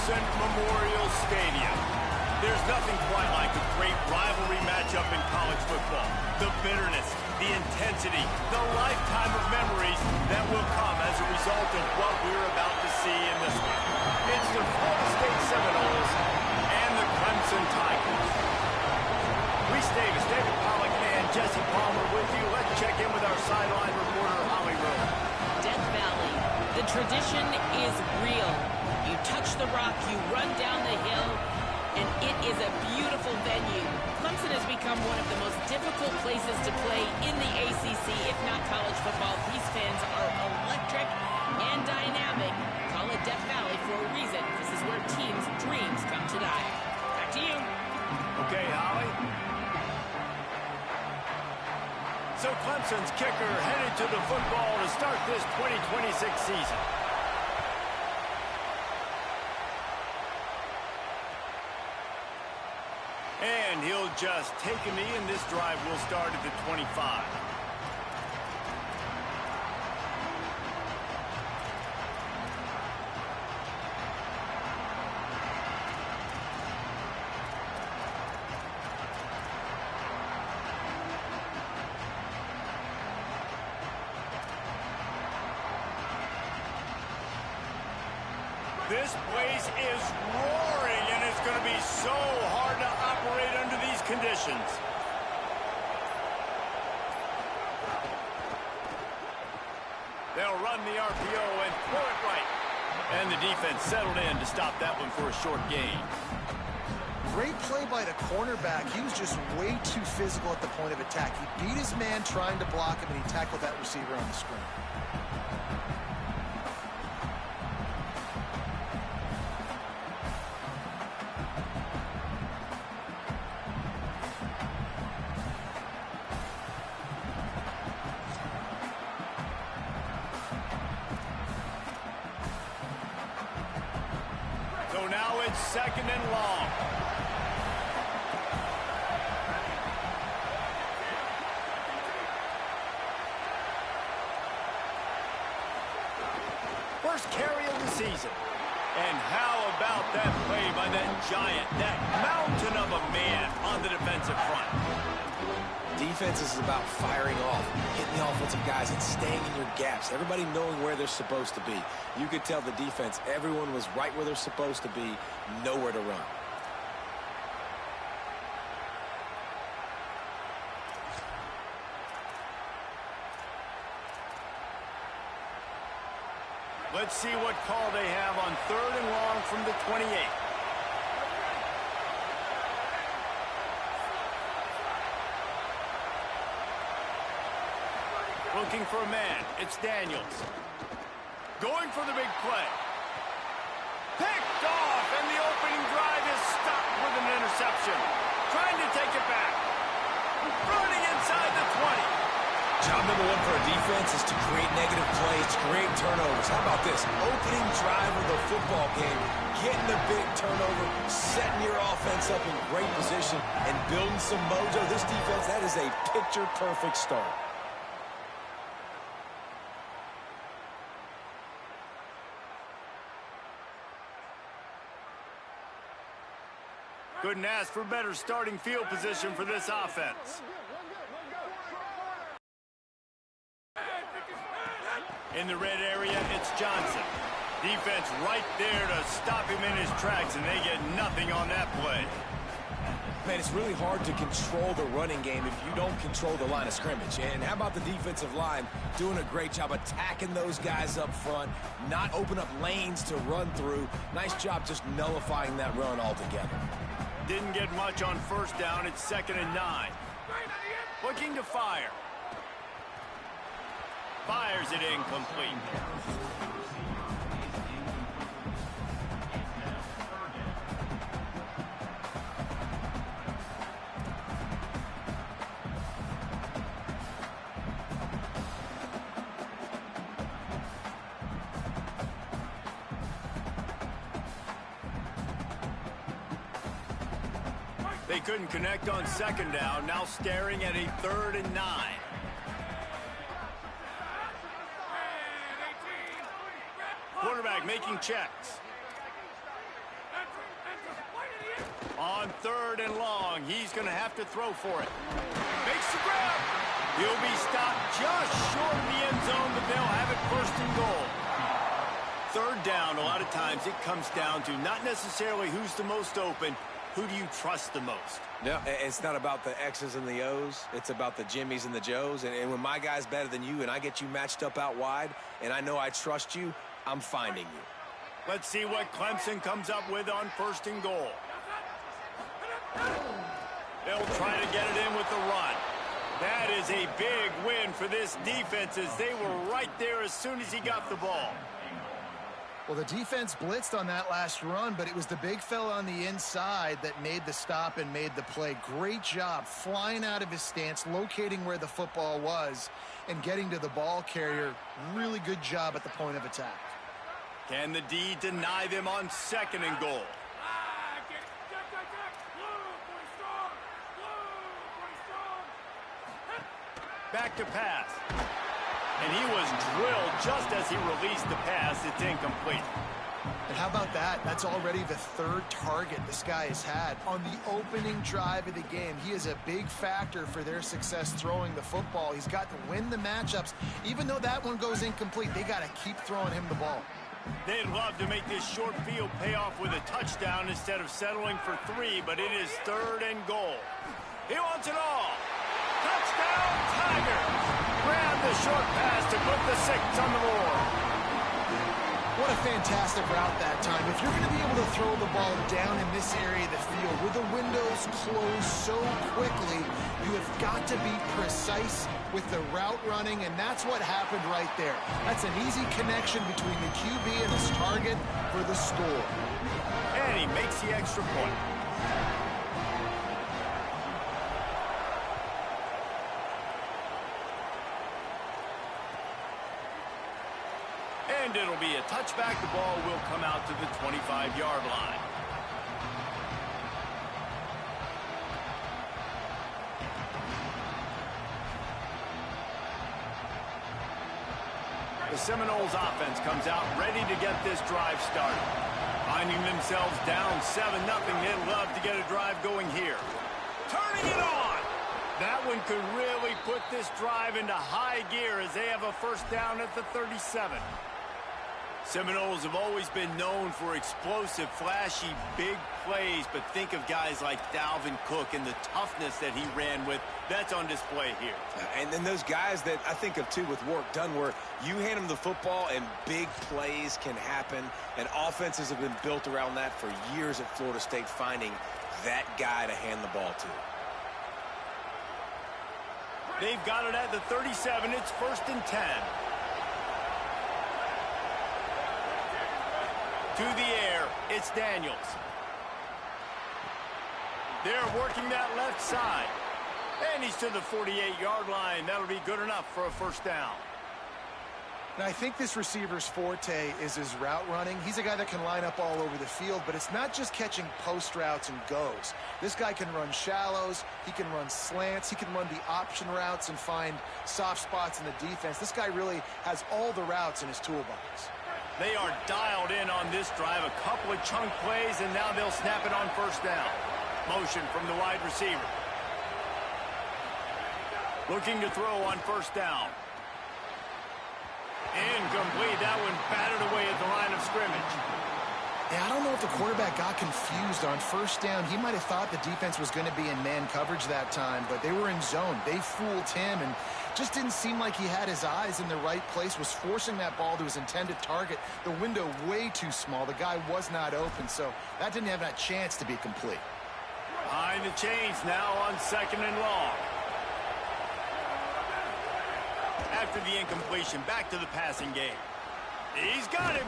Clemson Memorial Stadium. There's nothing quite like a great rivalry matchup in college football. The bitterness, the intensity, the lifetime of memories that will come as a result of what we're about to see in this one. It's the Florida State Seminoles and the Clemson Tigers. Reese Davis, David Pollack, and Jesse Palmer with you. Let's check in with our sideline reporter, Holly Rowe. Death Valley, the tradition is real. You touch the rock, you run down the hill, and it is a beautiful venue. Clemson has become one of the most difficult places to play in the ACC, if not college football. These fans are electric and dynamic. Call it Death Valley for a reason. This is where teams' dreams come to die. Back to you. Okay, Holly. So Clemson's kicker headed to the football to start this 2026 season. And he'll just take a knee, and this drive will start at the 25. This place is roaring, and it's going to be so hard to operate under these conditions. They'll run the RPO and throw it right. And the defense settled in to stop that one for a short gain. Great play by the cornerback. He was just way too physical at the point of attack. He beat his man trying to block him, and he tackled that receiver on the screen. So now it's second and long. First carry of the season. And how about that play by that giant, that mountain of a man on the defensive front? Defense is about firing off, hitting the offensive guys, and staying in your gaps. Everybody knowing where they're supposed to be. You could tell the defense, everyone was right where they're supposed to be, nowhere to run. Let's see what call they have on third and long from the 28. Looking for a man. It's Daniels. Going for the big play. Picked off, and the opening drive is stopped with an interception. Trying to take it back. Running inside the 20. Job number one for a defense is to create negative plays, create turnovers. How about this? Opening drive of the football game, getting a big turnover, setting your offense up in great position, and building some mojo. This defense, that is a picture-perfect start. Couldn't ask for better starting field position for this offense. In the red area, it's Johnson. Defense right there to stop him in his tracks, and they get nothing on that play. Man, it's really hard to control the running game if you don't control the line of scrimmage. And how about the defensive line doing a great job attacking those guys up front, not open up lanes to run through. Nice job just nullifying that run altogether. Didn't get much on first down. It's 2nd and 9. Looking to fire. Fires it incomplete. They couldn't connect on 2nd down. Now staring at a 3rd and 9. Quarterback making checks. On 3rd and long, he's going to have to throw for it. Makes the grab. He'll be stopped just short of the end zone, but they'll have it 1st and goal. 3rd down, a lot of times it comes down to not necessarily who's the most open, who do you trust the most? No, it's not about the X's and the O's. It's about the Jimmies and the Joes. And when my guy's better than you and I get you matched up out wide and I know I trust you, I'm finding you. Let's see what Clemson comes up with on 1st and goal. They'll try to get it in with the run. That is a big win for this defense as they were right there as soon as he got the ball. Well, the defense blitzed on that last run, but it was the big fella on the inside that made the stop and made the play. Great job flying out of his stance, locating where the football was, and getting to the ball carrier. Really good job at the point of attack. Can the D deny them on 2nd and goal? Back to pass. And he was drilled just as he released the pass. It's incomplete. And how about that? That's already the 3rd target this guy has had on the opening drive of the game. He is a big factor for their success throwing the football. He's got to win the matchups. Even though that one goes incomplete, they got to keep throwing him the ball. They'd love to make this short field pay off with a touchdown instead of settling for 3, but it is 3rd and goal. He wants it all. Touchdown, Tigers! Grab the short pass to put the 6 on the board. What a fantastic route that time. If you're going to be able to throw the ball down in this area of the field where the windows close so quickly, you have got to be precise with the route running, and that's what happened right there. That's an easy connection between the QB and his target for the score. And he makes the extra point. And it'll be a touchback. The ball will come out to the 25-yard line. The Seminoles offense comes out ready to get this drive started. Finding themselves down 7-0, they'd love to get a drive going here. Turning it on! That one could really put this drive into high gear as they have a 1st down at the 37. Seminoles have always been known for explosive, flashy, big plays, but think of guys like Dalvin Cook and the toughness that he ran with. That's on display here. And then those guys that I think of, too, with work done, where you hand them the football and big plays can happen, and offenses have been built around that for years at Florida State, finding that guy to hand the ball to. They've got it at the 37. It's 1st and 10. To the air, it's Daniels. They're working that left side. And he's to the 48-yard line. That'll be good enough for a 1st down. Now, I think this receiver's forte is his route running. He's a guy that can line up all over the field, but it's not just catching post routes and goes. This guy can run shallows, he can run slants, he can run the option routes and find soft spots in the defense. This guy really has all the routes in his toolbox. They are dialed in on this drive. A couple of chunk plays, and now they'll snap it on 1st down. Motion from the wide receiver. Looking to throw on 1st down. Incomplete. That one batted away at the line of scrimmage. Yeah, I don't know if the quarterback got confused on 1st down. He might have thought the defense was going to be in man coverage that time, but they were in zone. They fooled him and just didn't seem like he had his eyes in the right place, was forcing that ball to his intended target. The window way too small. The guy was not open, so that didn't have that chance to be complete. Behind the chains now on 2nd and long. After the incompletion, back to the passing game. He's got him.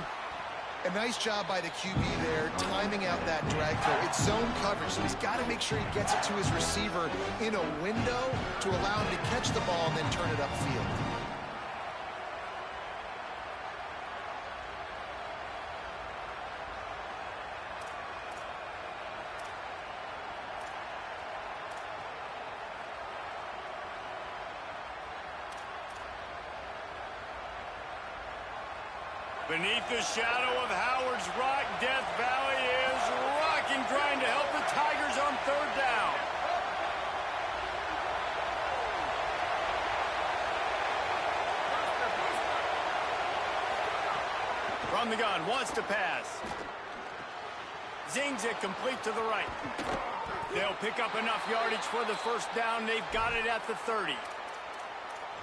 A nice job by the QB there, timing out that drag throw. It's zone coverage, so he's got to make sure he gets it to his receiver in a window to allow him to catch the ball and then turn it upfield. Beneath the shadow of Howard's Rock, Death Valley is rocking, trying to help the Tigers third down. From the gun, wants to pass. Zings it complete to the right. They'll pick up enough yardage for the first down. They've got it at the 30.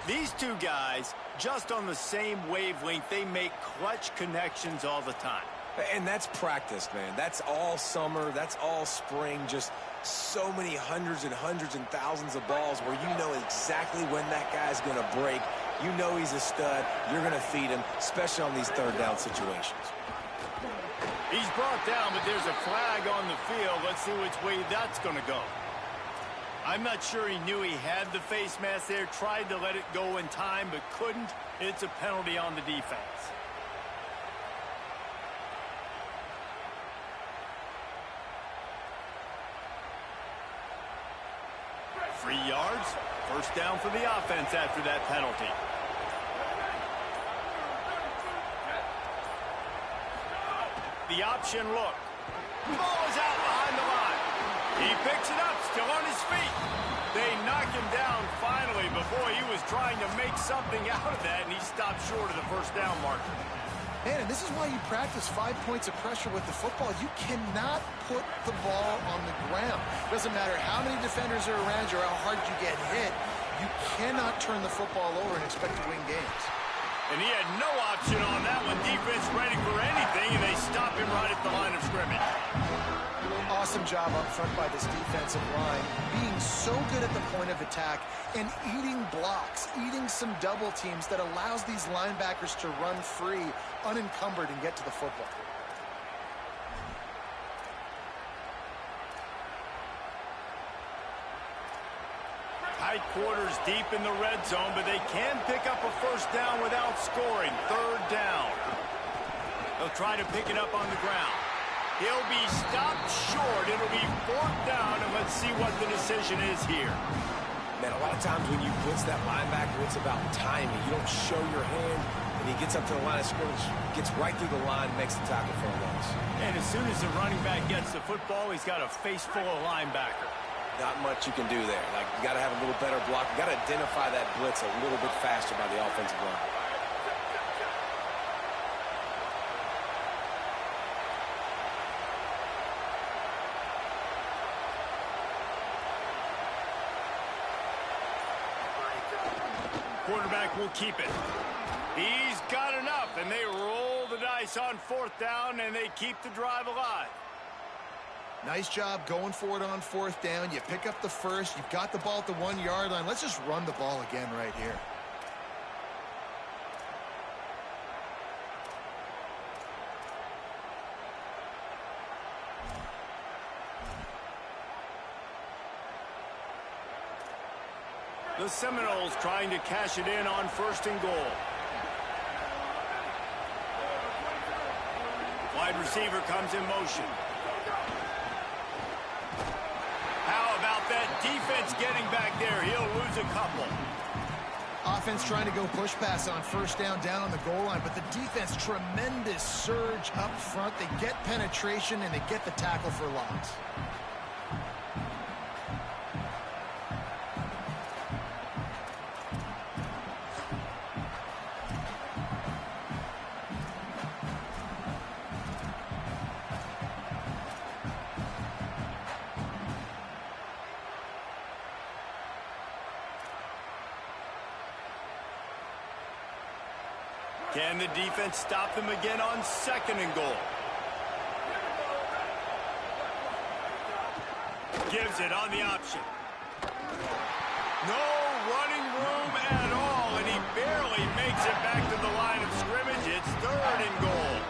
These two guys, just on the same wavelength, they make clutch connections all the time. And that's practice, man. That's all summer. That's all spring. Just so many hundreds and thousands of balls where you know exactly when that guy's going to break. You know he's a stud. You're going to feed him, especially on these third down situations. He's brought down, but there's a flag on the field. Let's see which way that's going to go. I'm not sure he knew he had the face mask there, tried to let it go in time, but couldn't. It's a penalty on the defense. 3 yards, first down for the offense after that penalty. The option look. Ball is out behind the line. He picks it up, still on his feet. They knock him down finally, but boy, he was trying to make something out of that, and he stopped short of the first down marker. Man, and this is why you practice 5 points of pressure with the football. You cannot put the ball on the ground. Doesn't matter how many defenders are around you or how hard you get hit. You cannot turn the football over and expect to win games. And he had no option on that one. Defense ready for anything, and they stop him right at the line of scrimmage. Awesome job up front by this defensive line, being so good at the point of attack and eating blocks, eating some double teams that allows these linebackers to run free, unencumbered, and get to the football. Tight quarters deep in the red zone, but they can pick up a first down without scoring. Third down. They'll try to pick it up on the ground. He'll be stopped short. It'll be fourth down, and let's see what the decision is here. Man, a lot of times when you blitz that linebacker, it's about timing. You don't show your hand, and he gets up to the line of scrimmage, gets right through the line, makes the tackle for a loss. And as soon as the running back gets the football, he's got a face full of linebacker. Not much you can do there. Like, you got to have a little better block. You got to identify that blitz a little bit faster by the offensive line. Quarterback will keep it. He's got enough, and they roll the dice on fourth down, and they keep the drive alive. Nice job going for it on fourth down. You pick up the first. You've got the ball at the 1 yard line. Let's just run the ball again right here. The Seminoles trying to cash it in on first and goal. Wide receiver comes in motion. How about that defense getting back there? He'll lose a couple. Offense trying to go push pass on first down on the goal line, but the defense, tremendous surge up front. They get penetration, and they get the tackle for loss. Can the defense stop them again on second and goal? Gives it on the option. No running room at all, and he barely makes it back to the line of scrimmage. It's third and goal.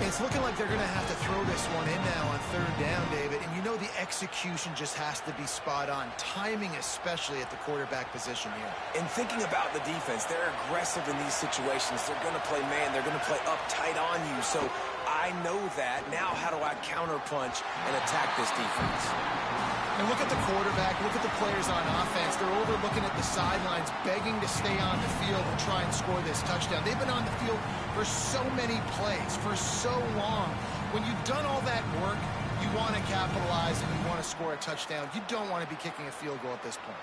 It's looking like they're going to have to throw this one in now on third down, David. And you know the execution just has to be spot on. Timing especially at the quarterback position here. And thinking about the defense, they're aggressive in these situations. They're going to play man. They're going to play up tight on you. So I know that. Now how do I counterpunch and attack this defense? And look at the quarterback. Look at the players on offense. They're over looking at the sidelines, begging to stay on the field and try and score this touchdown. They've been on the field for so many plays, for so long. When you've done all that work, You want to capitalize and you want to score a touchdown. You don't want to be kicking a field goal at this point.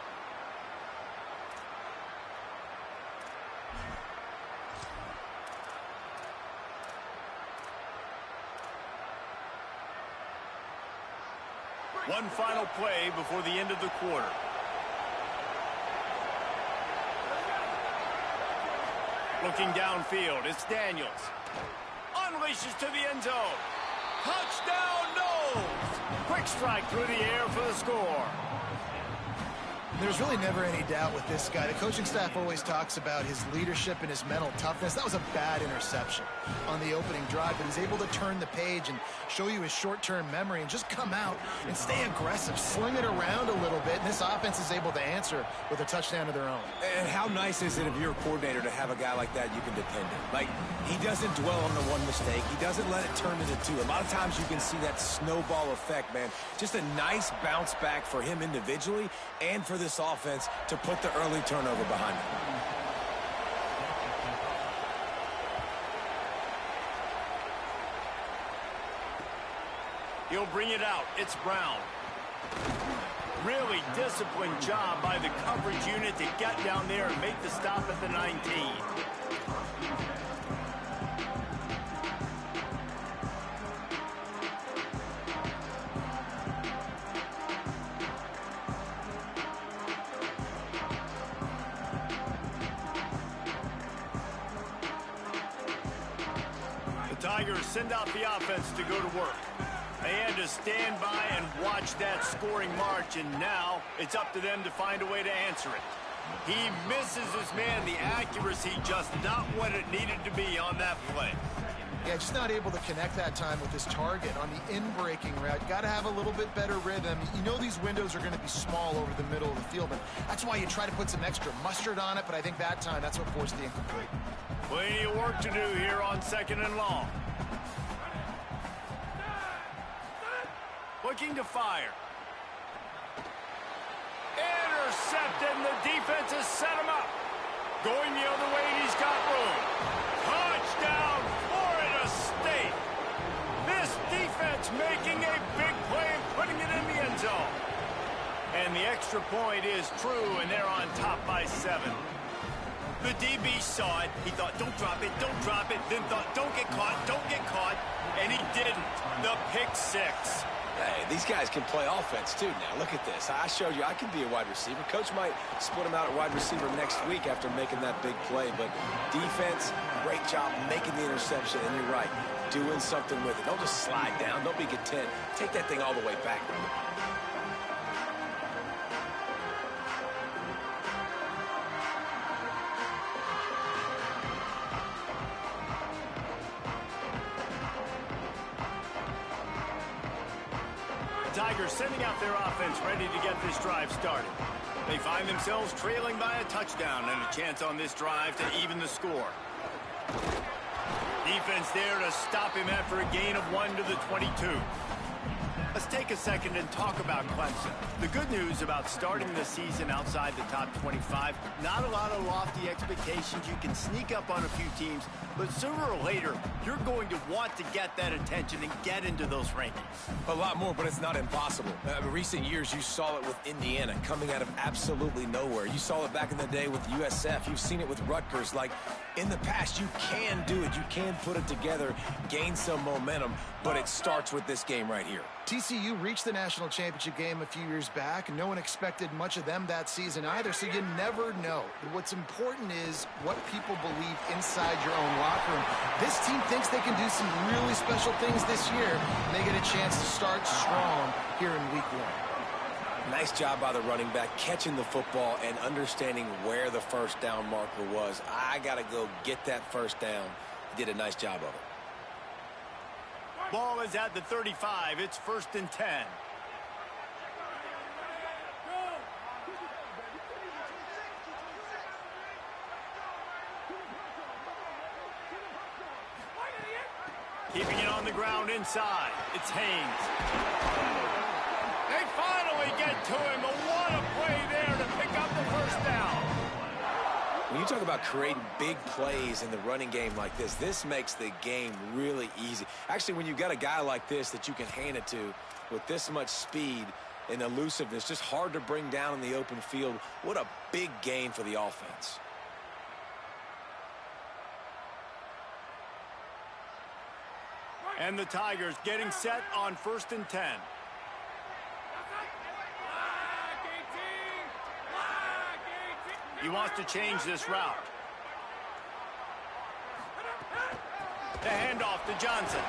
One final play before the end of the quarter. Looking downfield, it's Daniels. Unleashes to the end zone. Touchdown, Knowles! Quick strike through the air for the score. There's really never any doubt with this guy. The coaching staff always talks about his leadership and his mental toughness. That was a bad interception on the opening drive, but he's able to turn the page and show you his short-term memory and just come out and stay aggressive, sling it around a little bit, and this offense is able to answer with a touchdown of their own. And how nice is it if you're a coordinator to have a guy like that you can depend on? Like, he doesn't dwell on the one mistake. He doesn't let it turn into two. A lot of times you can see that snowball effect, man. Just a nice bounce back for him individually and for this offense to put the early turnover behind him. He'll bring it out. It's Brown. Really disciplined job by the coverage unit to get down there and make the stop at the 19. Tigers send out the offense to go to work. They had to stand by and watch that scoring march, and now it's up to them to find a way to answer it. He misses his man. The accuracy just not what it needed to be on that play. Yeah, just not able to connect that time with his target on the in-breaking route. Got to have a little bit better rhythm. You know these windows are going to be small over the middle of the field, and that's why you try to put some extra mustard on it, but I think that time that's what forced the incomplete. Plenty of work to do here on 2nd and long. Looking to fire. Intercepted, and the defense has set him up. Going the other way, and he's got room. Touchdown, Florida State. This defense making a big play and putting it in the end zone. And the extra point is true, and they're on top by 7. The DB saw it. He thought, don't drop it, then thought, don't get caught, and he didn't. The pick 6. Hey, these guys can play offense, too, now. Look at this. I showed you I can be a wide receiver. Coach might split him out at wide receiver next week after making that big play. But defense, great job making the interception. And you're right, doing something with it. Don't just slide down. Don't be content. Take that thing all the way back, brother. Tigers sending out their offense ready to get this drive started. They find themselves trailing by a touchdown and a chance on this drive to even the score. Defense there to stop him after a gain of 1 to the 22. Let's take a second and talk about Clemson. The good news about starting the season outside the top 25, not a lot of lofty expectations. You can sneak up on a few teams, but sooner or later, you're going to want to get that attention and get into those rankings. A lot more, but it's not impossible. In recent years, you saw it with Indiana coming out of absolutely nowhere. You saw it back in the day with USF. You've seen it with Rutgers. Like, in the past, you can do it. You can put it together, gain some momentum, but it starts with this game right here. TCU reached the national championship game a few years back, and no one expected much of them that season either, so you never know. What's important is what people believe inside your own locker room. This team thinks they can do some really special things this year, and they get a chance to start strong here in week 1. Nice job by the running back, catching the football and understanding where the first down marker was. I got to go get that first down. He did a nice job of it. Ball is at the 35. It's 1st and 10. Keeping it on the ground inside. It's Haynes. They finally get to him. But what a play there to pick up the first down. When you talk about creating big plays in the running game like this makes the game really easy. Actually, when you've got a guy like this that you can hand it to with this much speed and elusiveness, just hard to bring down in the open field, what a big gain for the offense. And the Tigers getting set on 1st and 10. He wants to change this route. The handoff to Johnson.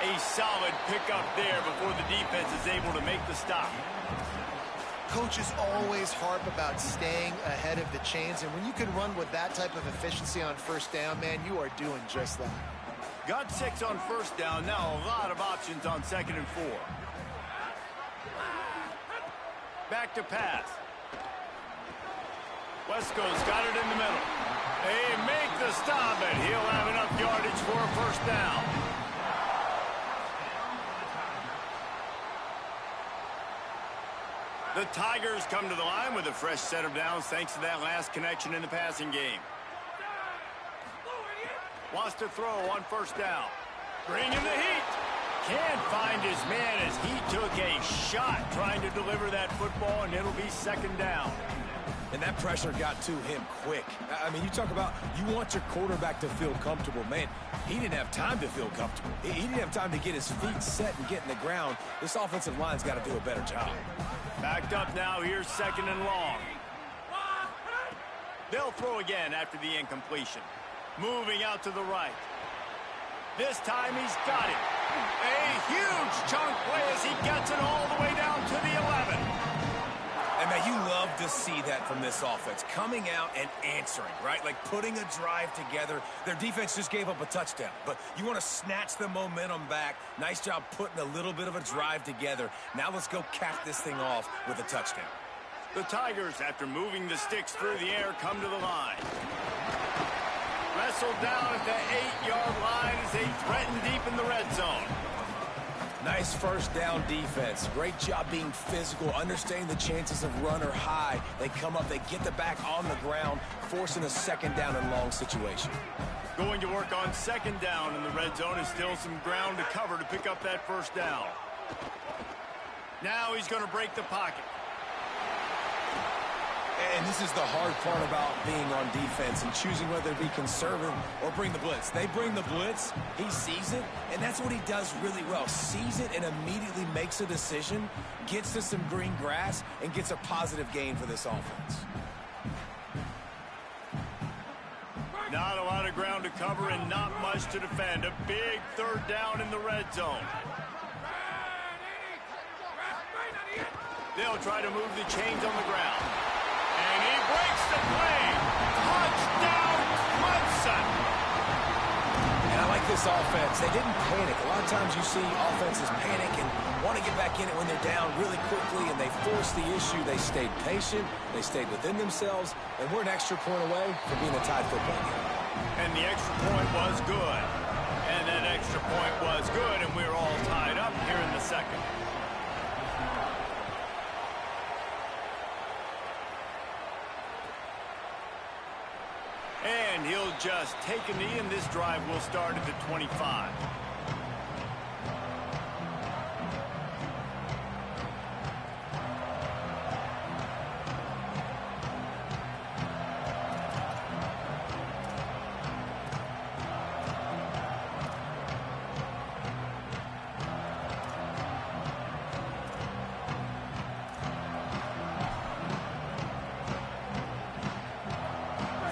A solid pickup there before the defense is able to make the stop. Coaches always harp about staying ahead of the chains, and when you can run with that type of efficiency on 1st down, man, you are doing just that. Got 6 on 1st down. Now a lot of options on 2nd and 4. Back to pass. Wesco's got it in the middle. They make the stop, and he'll have enough yardage for a 1st down. The Tigers come to the line with a fresh set of downs thanks to that last connection in the passing game. Wants to throw on 1st down. Bringing the heat. Can't find his man as he took a shot trying to deliver that football, and it'll be 2nd down. And that pressure got to him quick. I mean, you talk about you want your quarterback to feel comfortable. Man, he didn't have time to feel comfortable. He didn't have time to get his feet set and get in the ground. This offensive line's got to do a better job. Backed up now. Here's 2nd and long. They'll throw again after the incompletion. Moving out to the right. This time he's got it. A huge chunk play as he gets it all the way down to the 11. And, man, you love to see that from this offense. Coming out and answering, right? Like putting a drive together. Their defense just gave up a touchdown. But you want to snatch the momentum back. Nice job putting a little bit of a drive together. Now let's go cap this thing off with a touchdown. The Tigers, after moving the sticks through the air, come to the line. Wrestled down at the 8-yard line as they threaten deep in the red zone. Nice 1st down defense. Great job being physical, understanding the chances of run are high. They come up, they get the back on the ground, forcing a 2nd down and long situation. Going to work on 2nd down in the red zone is still some ground to cover to pick up that 1st down. Now he's going to break the pocket. And this is the hard part about being on defense and choosing whether to be conservative or bring the blitz. They bring the blitz, he sees it, and that's what he does really well. Sees it and immediately makes a decision, gets to some green grass, and gets a positive gain for this offense. Not a lot of ground to cover and not much to defend. A big 3rd down in the red zone. They'll try to move the chains on the ground. And he breaks the play. Touchdown, Clemson. And I like this offense. They didn't panic. A lot of times you see offenses panic and want to get back in it when they're down really quickly, and they forced the issue. They stayed patient. They stayed within themselves, and we're an extra point away from being a tied football game. And the extra point was good. And that extra point was good, and we're all tied up here in the 2nd. And he'll just take a knee, and this drive will start at the 25.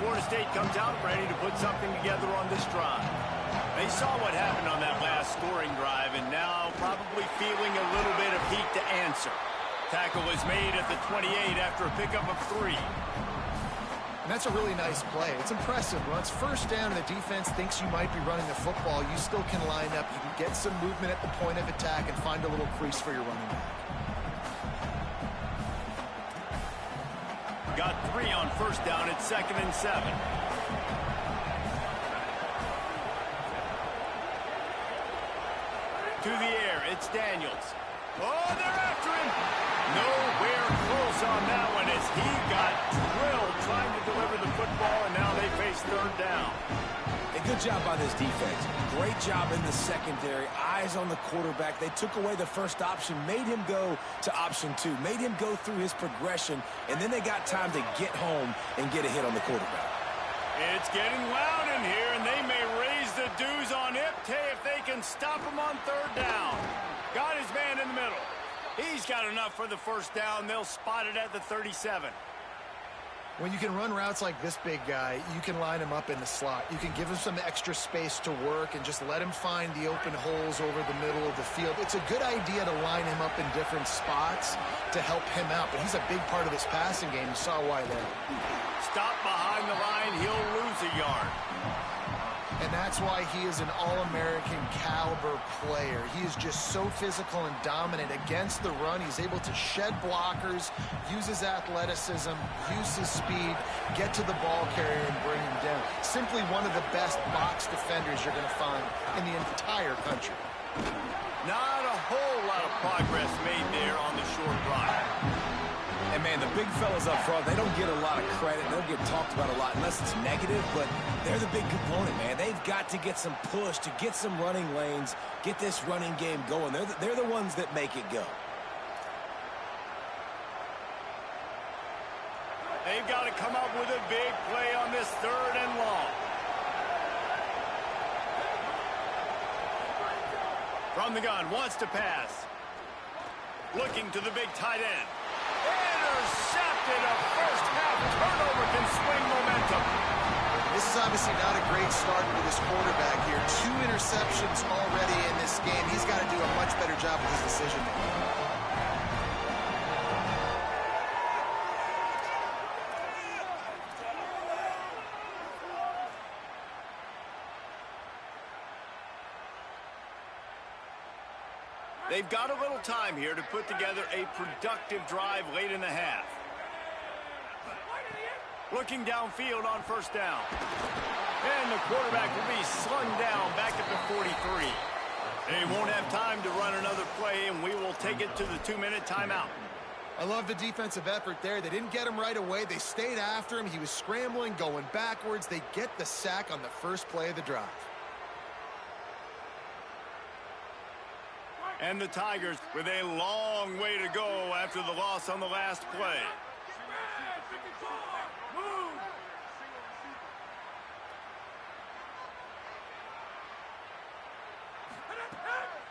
Florida State comes out ready to put something together on this drive. They saw what happened on that last scoring drive and now probably feeling a little bit of heat to answer. Tackle is made at the 28 after a pickup of 3. And that's a really nice play. It's impressive. Once 1st down and the defense thinks you might be running the football, you still can line up. You can get some movement at the point of attack and find a little crease for your running back. Got 3 on 1st down at 2nd and 7. To the air, it's Daniels. Oh, they're after him. Nowhere close on that one as he got drilled trying to deliver the football, and now they face third down. A good job by this defense. Great job in the secondary. Eyes on the quarterback. They took away the first option, made him go to option 2, made him go through his progression, and then they got time to get home and get a hit on the quarterback. It's getting loud in here, and they may raise the dues on Ipte if they can stop him on third down. Got his man in the middle. He's got enough for the first down. They'll spot it at the 37. When you can run routes like this big guy, you can line him up in the slot. You can give him some extra space to work and just let him find the open holes over the middle of the field. It's a good idea to line him up in different spots to help him out, but he's a big part of this passing game. You saw why there. Stop behind the line, he'll lose a yard. And that's why he is an All-American caliber player. He is just so physical and dominant against the run. He's able to shed blockers, use his athleticism, use his speed, get to the ball carrier and bring him down. Simply one of the best box defenders you're going to find in the entire country. Not a whole lot of progress made there on the short drive. And, man, the big fellas up front, they don't get a lot of credit. They don't get talked about a lot unless it's negative, but they're the big component, man. They've got to get some push, to get some running lanes, get this running game going. They're the ones that make it go. They've got to come up with a big play on this third and long. From the gun, wants to pass. Looking to the big tight end. Intercepted. A first-half turnover can swing momentum. This is obviously not a great start for this quarterback here. 2 interceptions already in this game. He's got to do a much better job with his decision-making. They've got a little time here to put together a productive drive late in the half. Looking downfield on first down. And the quarterback will be slung down back at the 43. They won't have time to run another play, and we will take it to the 2-minute timeout. I love the defensive effort there. They didn't get him right away. They stayed after him. He was scrambling, going backwards. They get the sack on the first play of the drive. And the Tigers with a long way to go after the loss on the last play.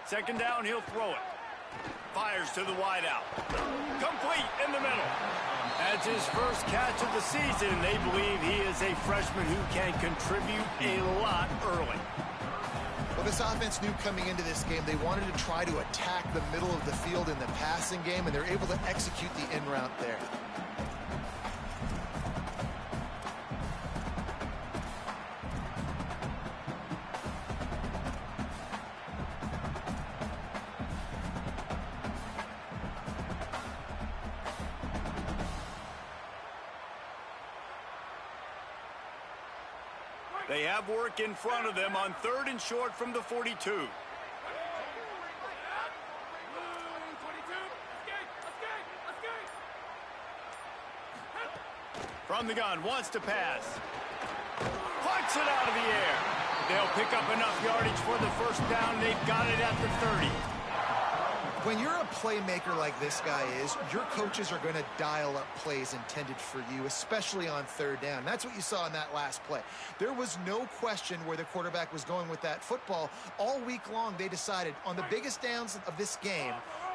Second down, he'll throw it. Fires to the wideout. Complete in the middle. That's his first catch of the season. They believe he is a freshman who can contribute a lot early. Well, this offense knew coming into this game they wanted to try to attack the middle of the field in the passing game, and they're able to execute the in route there. They have work in front of them on 3rd and short from the 42. From the gun, wants to pass. Plucks it out of the air. They'll pick up enough yardage for the first down. They've got it at the 30. When you're a playmaker like this guy is, your coaches are going to dial up plays intended for you, especially on 3rd down. That's what you saw in that last play. There was no question where the quarterback was going with that football. All week long, they decided on the biggest downs of this game,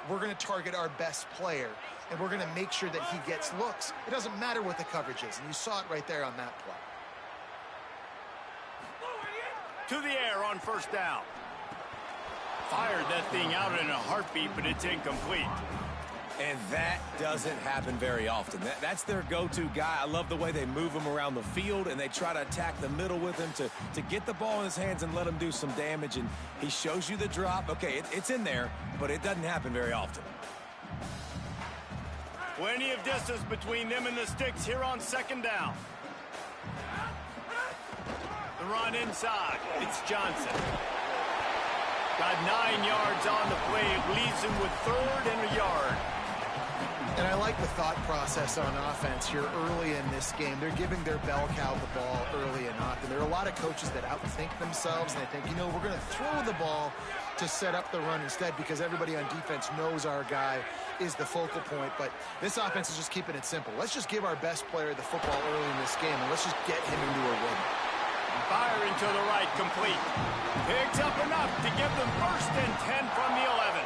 we're going to target our best player, and we're going to make sure that he gets looks. It doesn't matter what the coverage is, and you saw it right there on that play. To the air on first down. Fired that thing out in a heartbeat, but it's incomplete. And that doesn't happen very often. That's their go-to guy. I love the way they move him around the field, and they try to attack the middle with him to get the ball in his hands and let him do some damage. And he shows you the drop. Okay, it's in there, but it doesn't happen very often. Plenty of distance between them and the sticks here on 2nd down. The run inside. It's Johnson. Got 9 yards on the play. It leaves him with 3rd and a yard. And I like the thought process on offense here early in this game. They're giving their bell cow the ball early and often. There are a lot of coaches that outthink themselves, and they think, you know, we're going to throw the ball to set up the run instead because everybody on defense knows our guy is the focal point. But this offense is just keeping it simple. Let's just give our best player the football early in this game, and let's just get him into a rhythm. Firing to the right, complete. Picks up enough to give them 1st and 10 from the 11.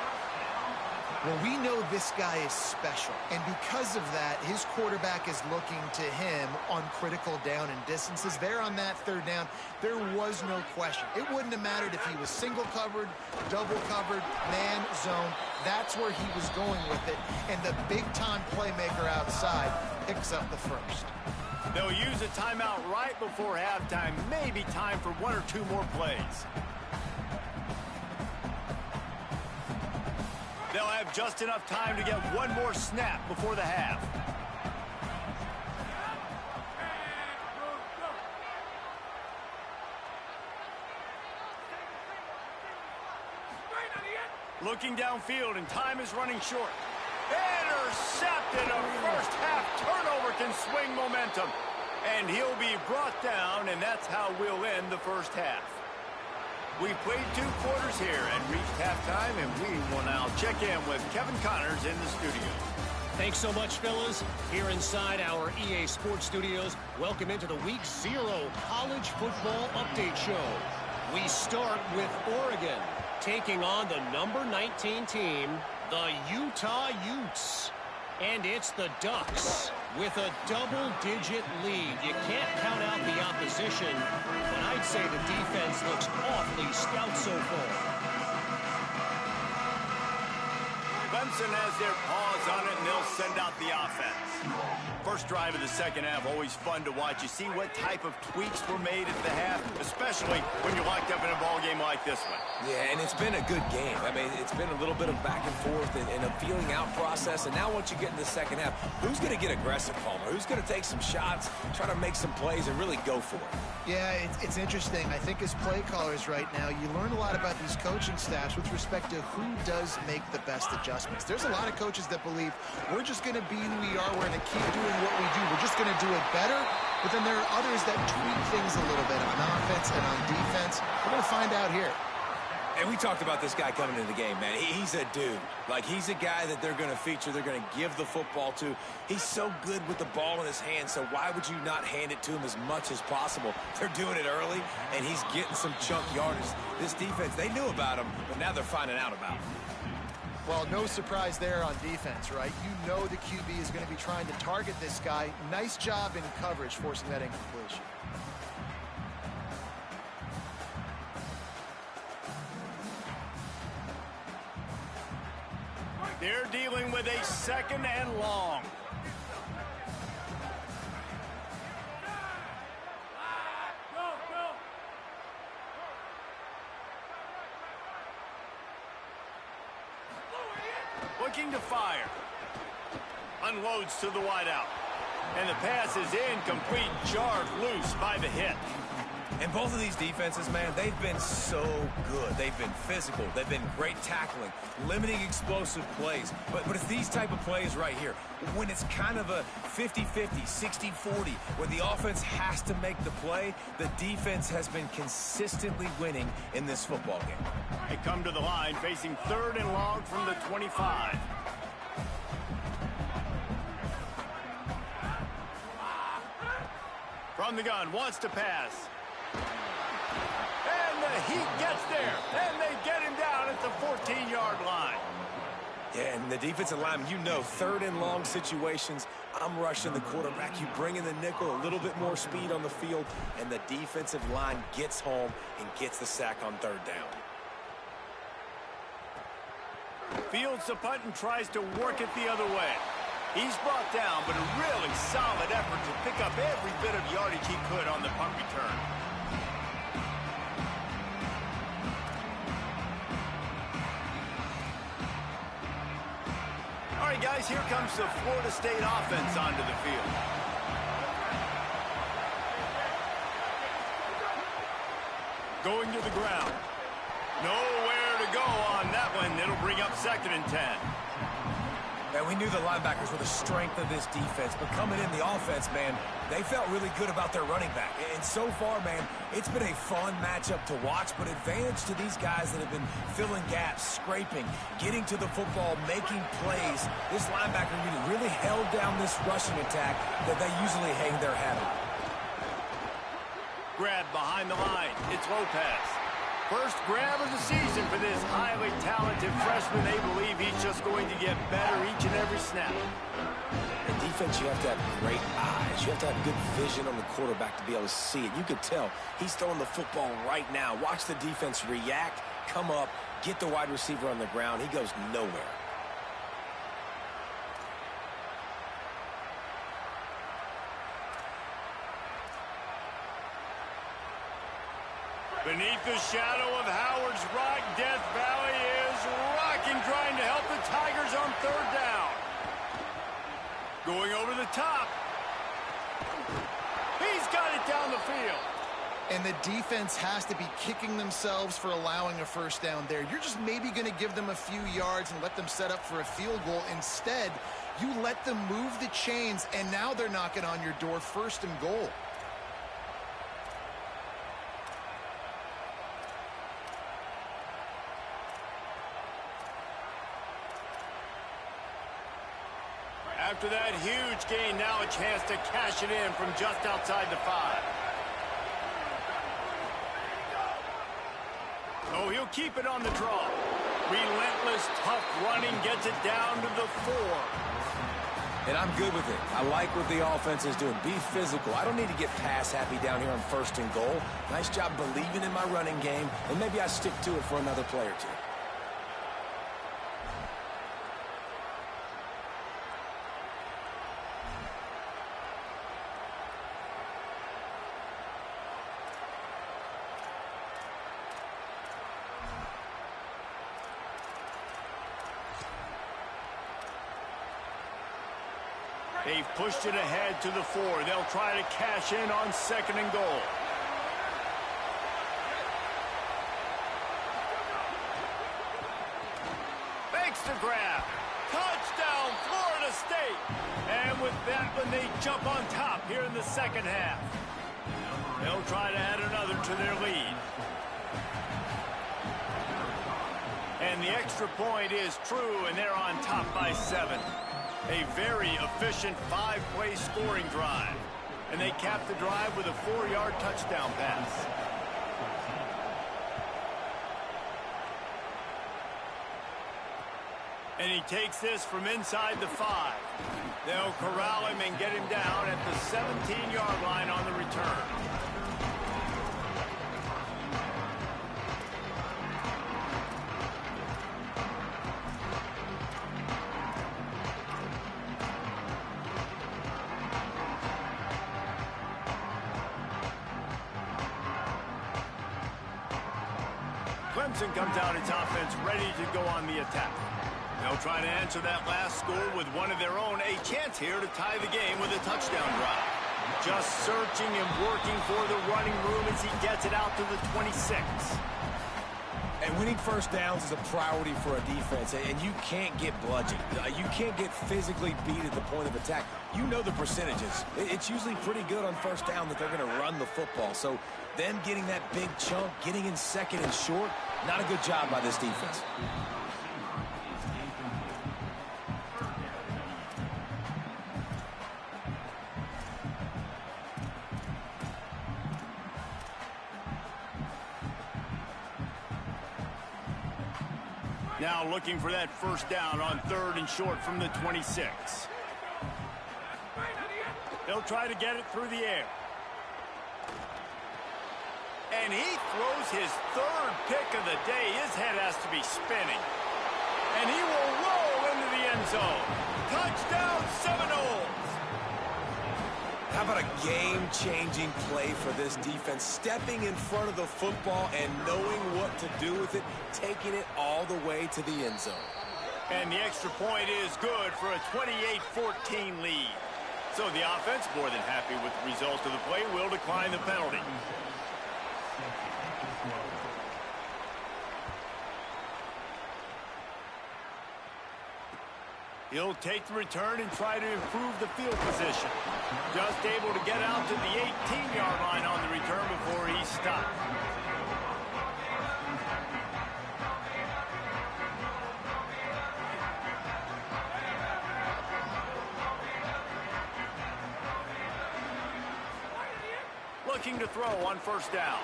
Well, we know this guy is special, and because of that, his quarterback is looking to him on critical down and distances. There on that 3rd down, there was no question. It wouldn't have mattered if he was single covered, double covered, man, zone. That's where he was going with it, and the big-time playmaker outside picks up the 1st. They'll use a timeout right before halftime, maybe time for 1 or 2 more plays. They'll have just enough time to get 1 more snap before the half. Looking downfield, and time is running short. Intercepted. A first half turnover can swing momentum. And he'll be brought down, and that's how we'll end the first half. We've played 2 quarters here and reached halftime, and we will now check in with Kevin Connors in the studio. Thanks so much, fellas. Here inside our EA Sports Studios, welcome into the Week 0 College Football Update Show. We start with Oregon, taking on the number 19 team, the Utah Utes. And it's the Ducks with a double-digit lead. You can't count out the opposition, but I'd say the defense looks awfully stout so far. Clemson has their paws on it, and they'll send out the offense. First drive of the second half, always fun to watch. You see what type of tweaks were made at the half, especially when you're locked up in a ball game like this one. Yeah, and it's been a good game. I mean, it's been a little bit of back and forth and a feeling out process. And now once you get in the second half, who's going to get aggressive, Palmer? Who's going to take some shots, try to make some plays, and really go for it? Yeah, it's interesting. I think as play callers right now, you learn a lot about these coaching staffs with respect to who does make the best adjustments. There's a lot of coaches that believe we're just going to be who we are. We're going to keep doing what we do. We're just going to do it better. But then there are others that tweak things a little bit on offense and on defense. We're going to find out here. And we talked about this guy coming into the game, man. He's a dude. Like, he's a guy that they're going to feature, they're going to give the football to. He's so good with the ball in his hand, so why would you not hand it to him as much as possible? They're doing it early, and he's getting some chunk yardage. This defense, they knew about him, but now they're finding out about him. Well, no surprise there on defense, right? You know the QB is going to be trying to target this guy. Nice job in coverage, forcing that incompletion. They're dealing with a 2nd and long. Looking to fire. Unloads to the wideout. And the pass is incomplete, jarred loose by the hit. And both of these defenses, man, they've been so good. They've been physical. They've been great tackling, limiting explosive plays. But it's these type of plays right here, when it's kind of a 50-50, 60-40, where the offense has to make the play, the defense has been consistently winning in this football game. They come to the line, facing 3rd and long from the 25. From the gun, wants to pass. And the Heat gets there, and they get him down at the 14-yard line. Yeah, and the defensive line, you know, 3rd and long situations, I'm rushing the quarterback. You bring in the nickel, a little bit more speed on the field, and the defensive line gets home and gets the sack on 3rd down. Fields the punt and tries to work it the other way. He's brought down, but a really solid effort to pick up every bit of yardage he could on the punt return. All right, guys, here comes the Florida State offense onto the field. Going to the ground. Nowhere to go on that one. It'll bring up 2nd and 10. And we knew the linebackers were the strength of this defense, but coming in the offense, man, they felt really good about their running back. And so far, man, it's been a fun matchup to watch, but advantage to these guys that have been filling gaps, scraping, getting to the football, making plays. This linebacker unit really held down this rushing attack that they usually hang their hat on. Grab behind the line. It's Lopez. First grab of the season for this highly talented freshman. They believe he's just going to get better each and every snap. In defense, you have to have great eyes. You have to have good vision on the quarterback to be able to see it. You could tell he's throwing the football right now. Watch the defense react, come up, get the wide receiver on the ground. He goes nowhere. Beneath the shadow of Howard's Rock, Death Valley is rocking, trying to help the Tigers on third down. Going over the top. He's got it down the field. And the defense has to be kicking themselves for allowing a first down there. You're just maybe going to give them a few yards and let them set up for a field goal. Instead, you let them move the chains, and now they're knocking on your door, first and goal. After that huge gain, now a chance to cash it in from just outside the 5. Oh, he'll keep it on the draw. Relentless, tough running gets it down to the 4. And I'm good with it. I like what the offense is doing. Be physical. I don't need to get pass happy down here on first and goal. Nice job believing in my running game, and maybe I stick to it for another play or two. They've pushed it ahead to the 4. They'll try to cash in on second and goal. Makes the grab. Touchdown, Florida State. And with that one, they jump on top here in the second half. They'll try to add another to their lead. And the extra point is true, and they're on top by 7. A very efficient 5-play scoring drive. And they cap the drive with a 4-yard touchdown pass. And he takes this from inside the 5. They'll corral him and get him down at the 17-yard line on the return. Clemson comes out its offense ready to go on the attack. They'll try to answer that last score with one of their own. A chance here to tie the game with a touchdown drive. Just searching and working for the running room as he gets it out to the 26. And winning first downs is a priority for a defense, and you can't get bludgeoned. You can't get physically beat at the point of attack. You know the percentages. It's usually pretty good on first down that they're going to run the football. So then getting that big chunk, getting in second and short, not a good job by this defense. Now looking for that first down on third and short from the 26. They'll try to get it through the air. And he throws his third pick of the day. His head has to be spinning. And he will roll into the end zone. Touchdown, Seminoles! How about a game-changing play for this defense? Stepping in front of the football and knowing what to do with it, taking it all the way to the end zone. And the extra point is good for a 28-14 lead. So the offense, more than happy with the result of the play, will decline the penalty. He'll take the return and try to improve the field position. Just able to get out to the 18-yard line on the return before he stopped. Looking to throw on first down.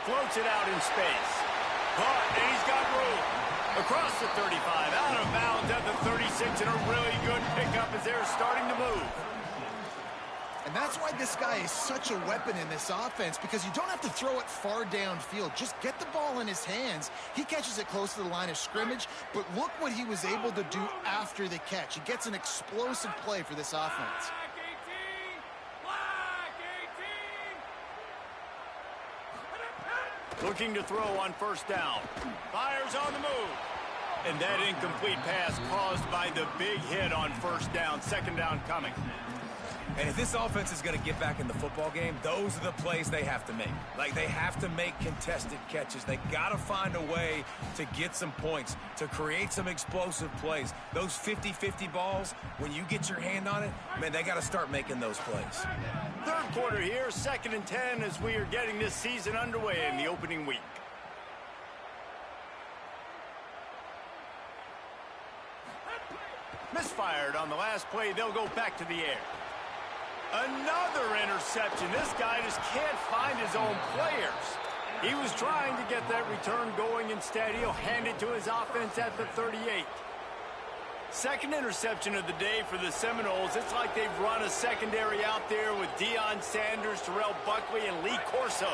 Floats it out in space. Caught, and he's got room. Across the 35, out of bounds at the 36, and a really good pickup as they're starting to move. And that's why this guy is such a weapon in this offense, because you don't have to throw it far downfield. Just get the ball in his hands. He catches it close to the line of scrimmage, but look what he was able to do after the catch. He gets an explosive play for this offense. Looking to throw on first down. Fires on the move. And that incomplete pass caused by the big hit on first down. Second down coming. And if this offense is going to get back in the football game, those are the plays they have to make. Like, they have to make contested catches. They got to find a way to get some points, to create some explosive plays. Those 50-50 balls, when you get your hand on it, man, they got to start making those plays. Third quarter here, 2nd and 10 as we are getting this season underway in the opening week. Misfired on the last play. They'll go back to the air. Another interception. This guy just can't find his own players. He was trying to get that return going. Instead, he'll hand it to his offense at the 38. Second interception of the day for the Seminoles. It's like they've run a secondary out there with Deion Sanders, Terrell Buckley, and Lee Corso.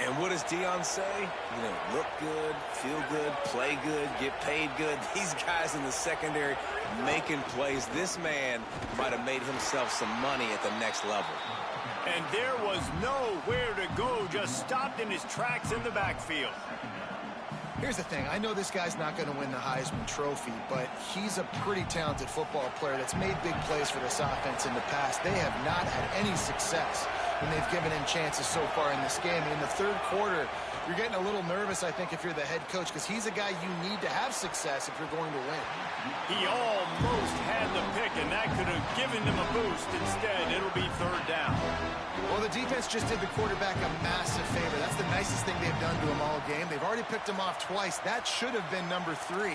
And what does Deion say? You know, look good, feel good, play good, get paid good. These guys in the secondary making plays. This man might have made himself some money at the next level. And there was nowhere to go, just stopped in his tracks in the backfield. Here's the thing. I know this guy's not going to win the Heisman Trophy, but he's a pretty talented football player that's made big plays for this offense in the past. They have not had any success when they've given him chances so far in this game. In the third quarter, you're getting a little nervous, I think, if you're the head coach, because he's a guy you need to have success if you're going to win. He almost had the pick, and that could have given them a boost. Instead, it'll be third down. Well, the defense just did the quarterback a massive favor. That's the nicest thing they've done to him all game. They've already picked him off twice. That should have been number 3.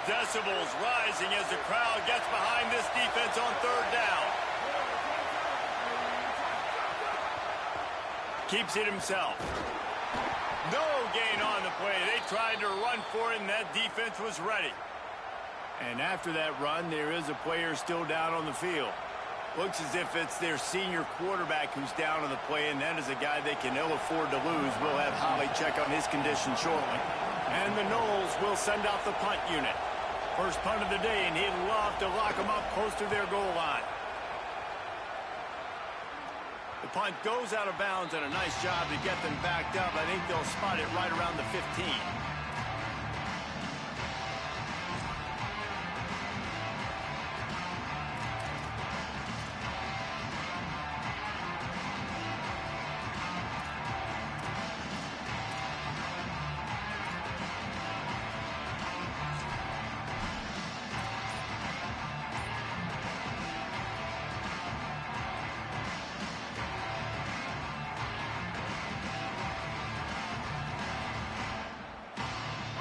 Decibels rising as the crowd gets behind this defense on third down. Keeps it himself. No gain on the play. They tried to run for it, and that defense was ready. And after that run, there is a player still down on the field. Looks as if it's their senior quarterback who's down on the play, and that is a guy they can ill afford to lose. We'll have Holly check on his condition shortly. And the Noles will send out the punt unit. First punt of the day, and he'd love to lock them up close to their goal line. The punt goes out of bounds, and a nice job to get them backed up. I think they'll spot it right around the 15.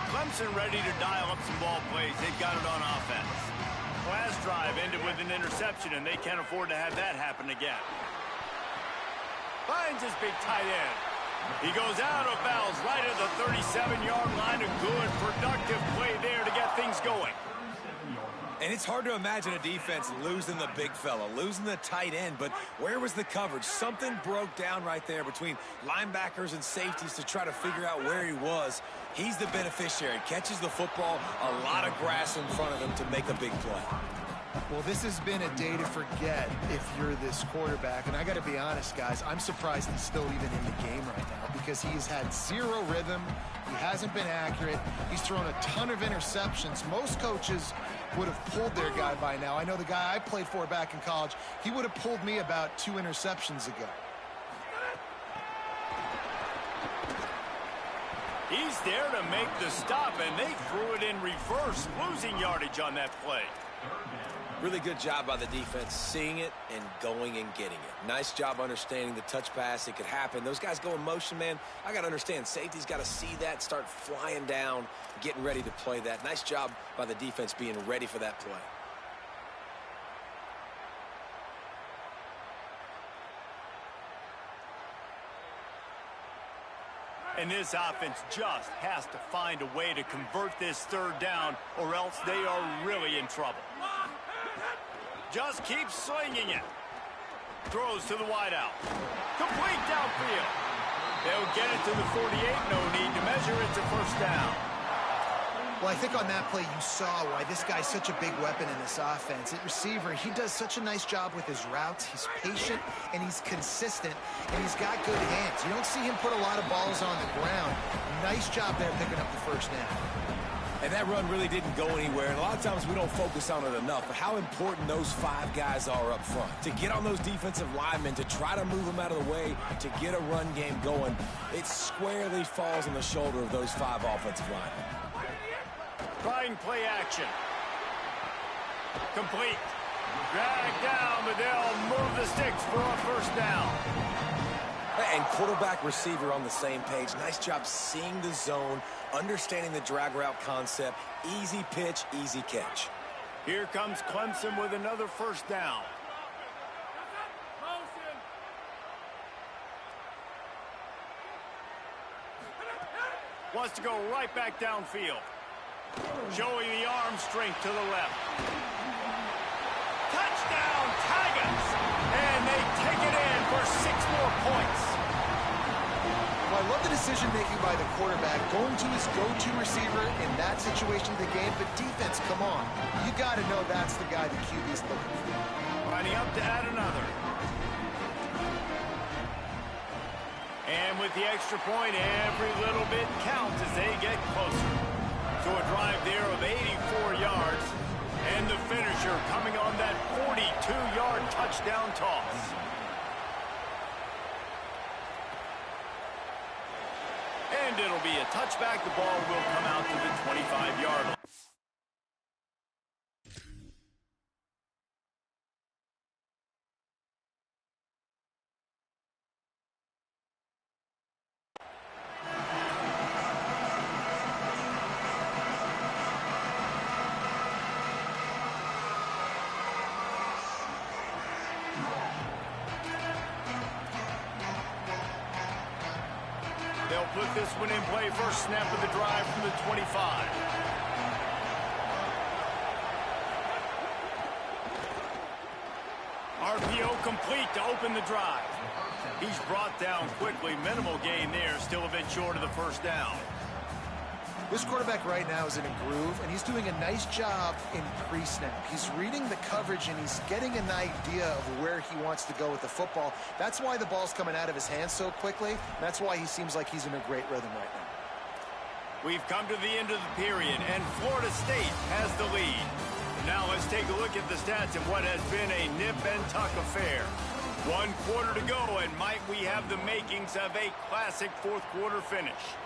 Clemson ready to dial up some ball plays. They've got it on offense. Last drive ended with an interception, and they can't afford to have that happen again. Finds his big tight end. He goes out of bounds right at the 37-yard line. A good, productive play there to get things going. And it's hard to imagine a defense losing the big fella, losing the tight end, but where was the coverage? Something broke down right there between linebackers and safeties to try to figure out where he was. He's the beneficiary, catches the football, a lot of grass in front of him to make a big play. Well, this has been a day to forget if you're this quarterback. And I got to be honest, guys, I'm surprised he's still even in the game right now because he's had zero rhythm. He hasn't been accurate. He's thrown a ton of interceptions. Most coaches would have pulled their guy by now. I know the guy I played for back in college, he would have pulled me about 2 interceptions ago. He's there to make the stop, and they threw it in reverse, losing yardage on that play. Really good job by the defense, seeing it and going and getting it. Nice job understanding the touch pass. It could happen. Those guys go in motion, man. I got to understand, safety's got to see that, start flying down, getting ready to play that. Nice job by the defense being ready for that play. And this offense just has to find a way to convert this third down, or else they are really in trouble. Just keep slinging it. Throws to the wideout. Complete downfield. They'll get it to the 48. No need to measure. It's a first down. Well, I think on that play you saw why this guy's such a big weapon in this offense. At receiver, he does such a nice job with his routes. He's patient, and he's consistent, and he's got good hands. You don't see him put a lot of balls on the ground. Nice job there picking up the first down. And that run really didn't go anywhere, and a lot of times we don't focus on it enough, but how important those 5 guys are up front. To get on those defensive linemen, to try to move them out of the way, to get a run game going, it squarely falls on the shoulder of those 5 offensive linemen. Trying play action. Complete. Drag down, but they'll move the sticks for a first down. And quarterback receiver on the same page. Nice job seeing the zone, understanding the drag route concept. Easy pitch, easy catch. Here comes Clemson with another first down. Wants to go right back downfield. Showing the arm strength to the left. Touchdown, Tigers! And they take it in for 6 more points. Well, I love the decision-making by the quarterback, going to his go-to receiver in that situation of the game. But defense, come on. You got to know that's the guy the QB's looking for. Lining up to add another. And with the extra point, every little bit counts as they get closer. So a drive there of 84 yards. And the finisher coming on that 42-yard touchdown toss. And it'll be a touchback. The ball will come out to the 25-yard line. They'll put this one in play. First snap of the drive from the 25. RPO complete to open the drive. He's brought down quickly. Minimal gain there. Still a bit short of the first down. This quarterback right now is in a groove, and he's doing a nice job in pre-snap. He's reading the coverage, and he's getting an idea of where he wants to go with the football. That's why the ball's coming out of his hands so quickly. That's why he seems like he's in a great rhythm right now. We've come to the end of the period, and Florida State has the lead. Now let's take a look at the stats of what has been a nip-and-tuck affair. 1 quarter to go, and might we have the makings of a classic fourth-quarter finish.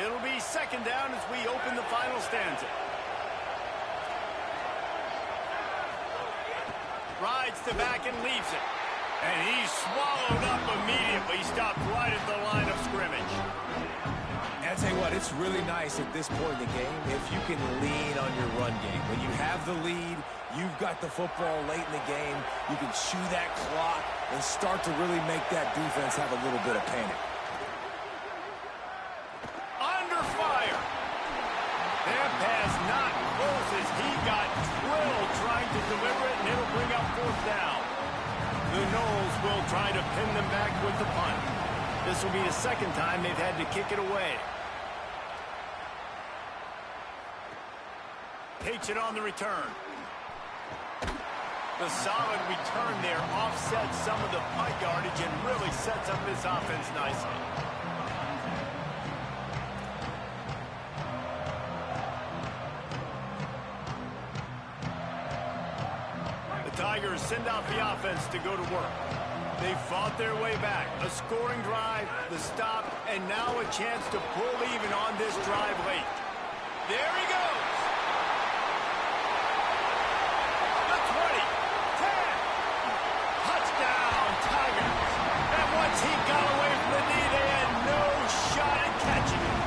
It'll be second down as we open the final stanza. Rides to back and leaves it. And he's swallowed up immediately. Stopped right at the line of scrimmage. And I tell you what, it's really nice at this point in the game if you can lean on your run game. When you have the lead, you've got the football late in the game, you can chew that clock and start to really make that defense have a little bit of panic. Deliver it, and it'll bring up fourth down. The Noles will try to pin them back with the punt. This will be the second time they've had to kick it away. Takes it on the return. The solid return there offsets some of the punt yardage and really sets up this offense nicely. Tigers send out the offense to go to work. They fought their way back. A scoring drive, the stop, and now a chance to pull even on this drive late. There he goes. The 20, 10. Touchdown, Tigers. And once he got away from the knee, they had no shot at catching him.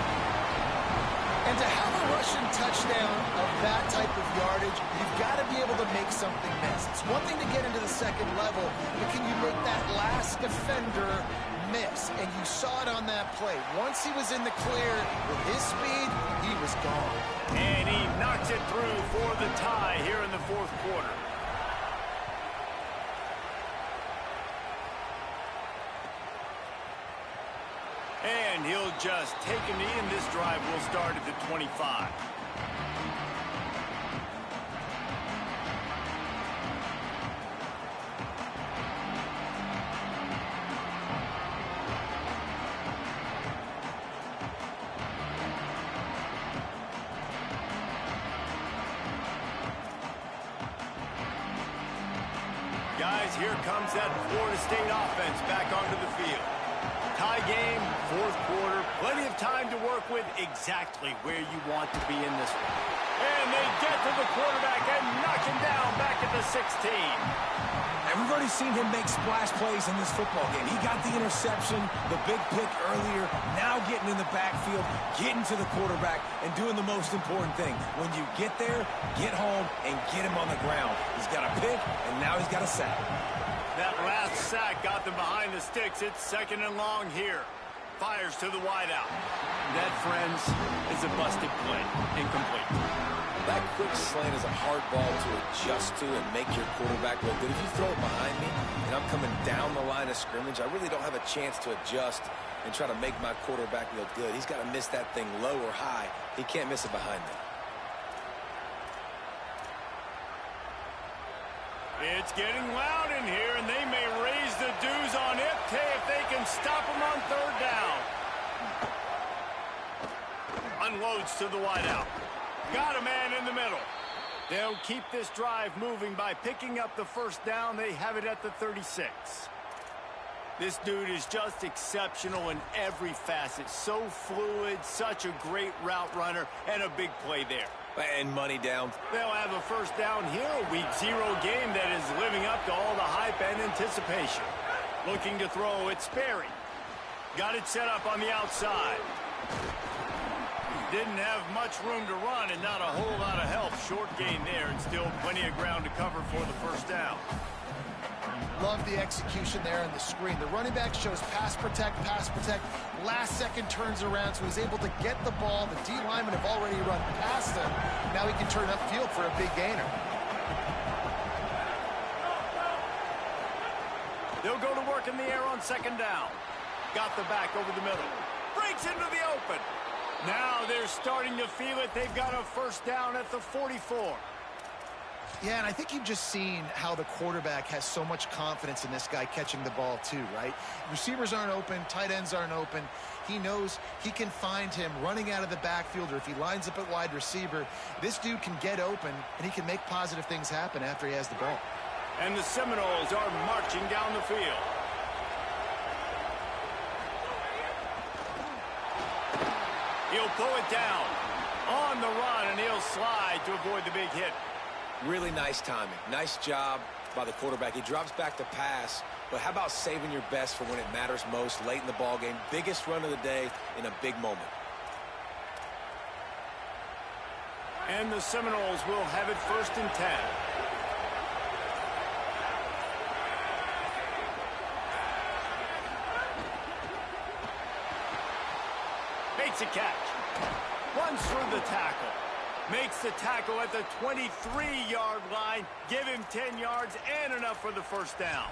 And to have a rushing touchdown of that type of yardage, you've got to be able to make something miss. It's one thing to get into the second level, but can you make that last defender miss? And you saw it on that play. Once he was in the clear with his speed, he was gone. And he knocks it through for the tie here in the fourth quarter. And he'll just take a knee, and this drive will start at the 25. Guys, here comes that Florida State offense back onto the field. Tie game, fourth quarter, plenty of time to work with, exactly where you want to be in this one. And they get to the quarterback and knock him down back at the 16. And we've already seen him make splash plays in this football game. He got the interception, the big pick earlier, now getting in the backfield, getting to the quarterback, and doing the most important thing. When you get there, get home, and get him on the ground. He's got a pick, and now he's got a sack. That last sack got them behind the sticks. It's second and long here. Fires to the wideout. That, friends, is a busted play. Incomplete. That quick slant is a hard ball to adjust to and make your quarterback look good. If you throw it behind me and I'm coming down the line of scrimmage, I really don't have a chance to adjust and try to make my quarterback look good. He's got to miss that thing low or high. He can't miss it behind me. It's getting loud in here, and they may raise the dues on Ipte if they can stop him on third down. Unloads to the wideout. Got a man in the middle. They'll keep this drive moving by picking up the first down. They have it at the 36. This dude is just exceptional in every facet. So fluid, such a great route runner, and a big play there. And money down. They'll have a first down here, a week 0 game that is living up to all the hype and anticipation. Looking to throw, it's Sperry. Got it set up on the outside. Didn't have much room to run and not a whole lot of help. Short gain there and still plenty of ground to cover for the first down. Love the execution there on the screen. The running back shows pass protect, last second turns around, so he's able to get the ball. The D linemen have already run past him. Now he can turn upfield for a big gainer. They'll go to work in the air on second down. Got the back over the middle. Breaks into the open. Now they're starting to feel it. They've got a first down at the 44. Yeah, and I think you've just seen how the quarterback has so much confidence in this guy catching the ball too, right? Receivers aren't open, tight ends aren't open. He knows he can find him running out of the backfield, or if he lines up at wide receiver, this dude can get open, and he can make positive things happen after he has the ball. And the Seminoles are marching down the field. He'll pull it down on the run, and he'll slide to avoid the big hit. Really nice timing. Nice job by the quarterback. He drops back to pass, but how about saving your best for when it matters most late in the ball game? Biggest run of the day in a big moment. And the Seminoles will have it first and 10. Makes a catch. Runs through the tackle. Makes the tackle at the 23-yard line. Give him 10 yards and enough for the first down.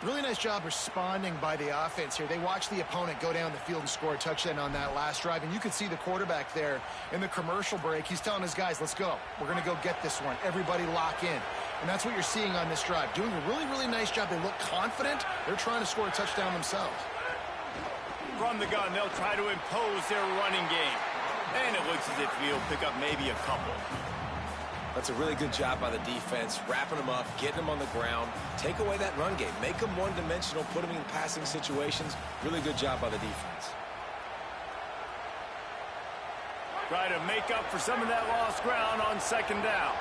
Really nice job responding by the offense here. They watched the opponent go down the field and score a touchdown on that last drive, and you could see the quarterback there in the commercial break. He's telling his guys, let's go. We're going to go get this one. Everybody lock in. And that's what you're seeing on this drive. Doing a really, really nice job. They look confident. They're trying to score a touchdown themselves. From the gun, they'll try to impose their running game. And it looks as if he'll pick up maybe a couple. That's a really good job by the defense, wrapping them up, getting them on the ground. Take away that run game. Make them one-dimensional, put them in passing situations. Really good job by the defense. Try to make up for some of that lost ground on second down.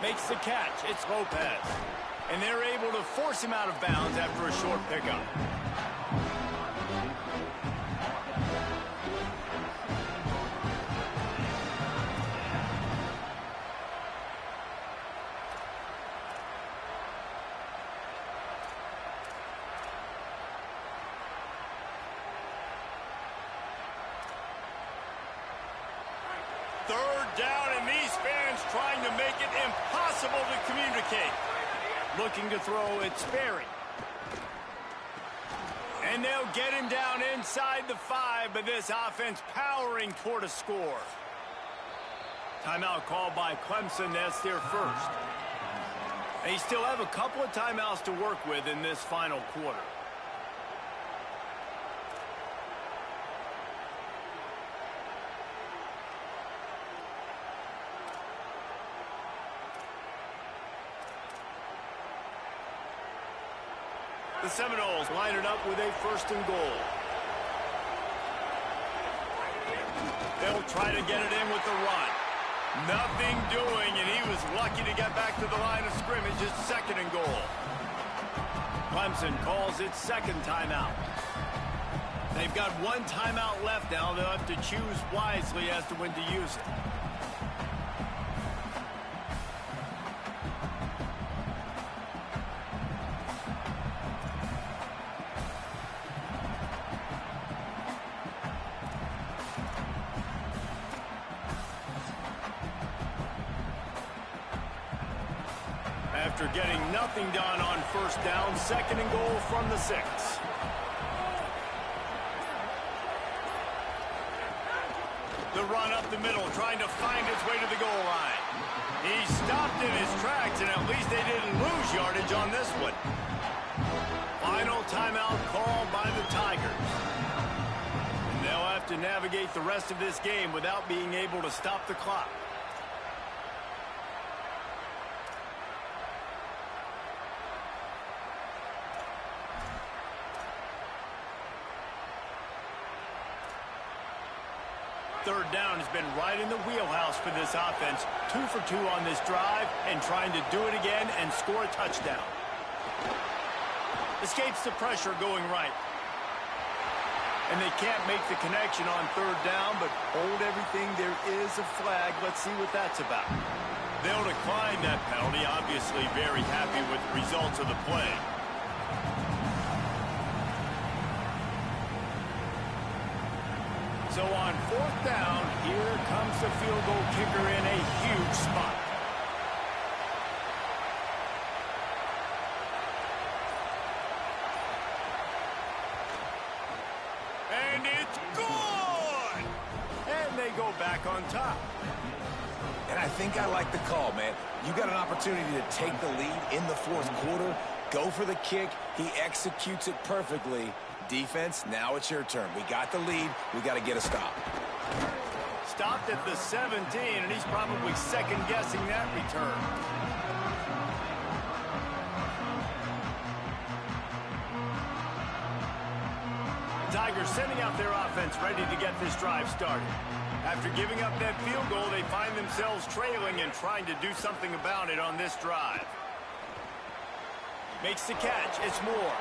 Makes the catch. It's Lopez. And they're able to force him out of bounds after a short pickup. Third down, and these fans trying to make it impossible to communicate. Looking to throw, it's Sperry. And they'll get him down inside the 5, but this offense powering toward a score. Timeout called by Clemson. That's their first. They still have a couple of timeouts to work with in this final quarter. The Seminoles line it up with a first and goal. They'll try to get it in with the run. Nothing doing, and he was lucky to get back to the line of scrimmage. His second and goal. Clemson calls its second timeout. They've got one timeout left now. They'll have to choose wisely as to when to use it. After getting nothing done on first down, second and goal from the 6. The run up the middle, trying to find its way to the goal line. He stopped in his tracks, and at least they didn't lose yardage on this one. Final timeout called by the Tigers. And they'll have to navigate the rest of this game without being able to stop the clock. Third down has been right in the wheelhouse for this offense. 2 for 2 on this drive and trying to do it again and score a touchdown. Escapes the pressure going right. And they can't make the connection on third down, but hold everything. There is a flag. Let's see what that's about. They'll decline that penalty. Obviously very happy with the results of the play. So on fourth down, here comes the field goal kicker in a huge spot. And it's good! And they go back on top. And I think I like the call, man. You got an opportunity to take the lead in the fourth quarter. Go for the kick. He executes it perfectly. Defense, now it's your turn. We got the lead. We got to get a stop. Stopped at the 17, and he's probably second-guessing that return. The Tigers sending out their offense ready to get this drive started. After giving up that field goal, they find themselves trailing and trying to do something about it on this drive. Makes the catch. It's Moore.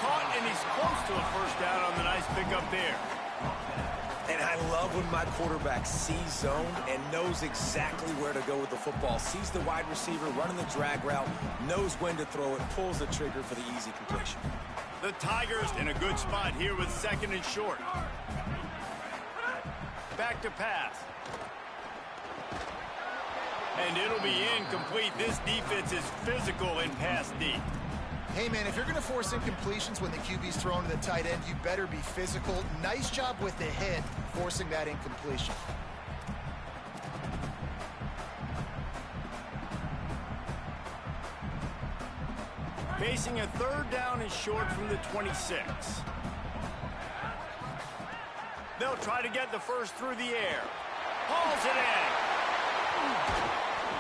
Caught, and he's close to a first down on the nice pickup there. And I love when my quarterback sees zone and knows exactly where to go with the football. Sees the wide receiver running the drag route, knows when to throw it, pulls the trigger for the easy completion. The Tigers in a good spot here with second and short. Back to pass. And it'll be incomplete. This defense is physical in pass deep. Hey, man, if you're going to force incompletions when the QB's thrown to the tight end, you better be physical. Nice job with the hit, forcing that incompletion. Facing a third down and short from the 26. They'll try to get the first through the air. Hauls it in.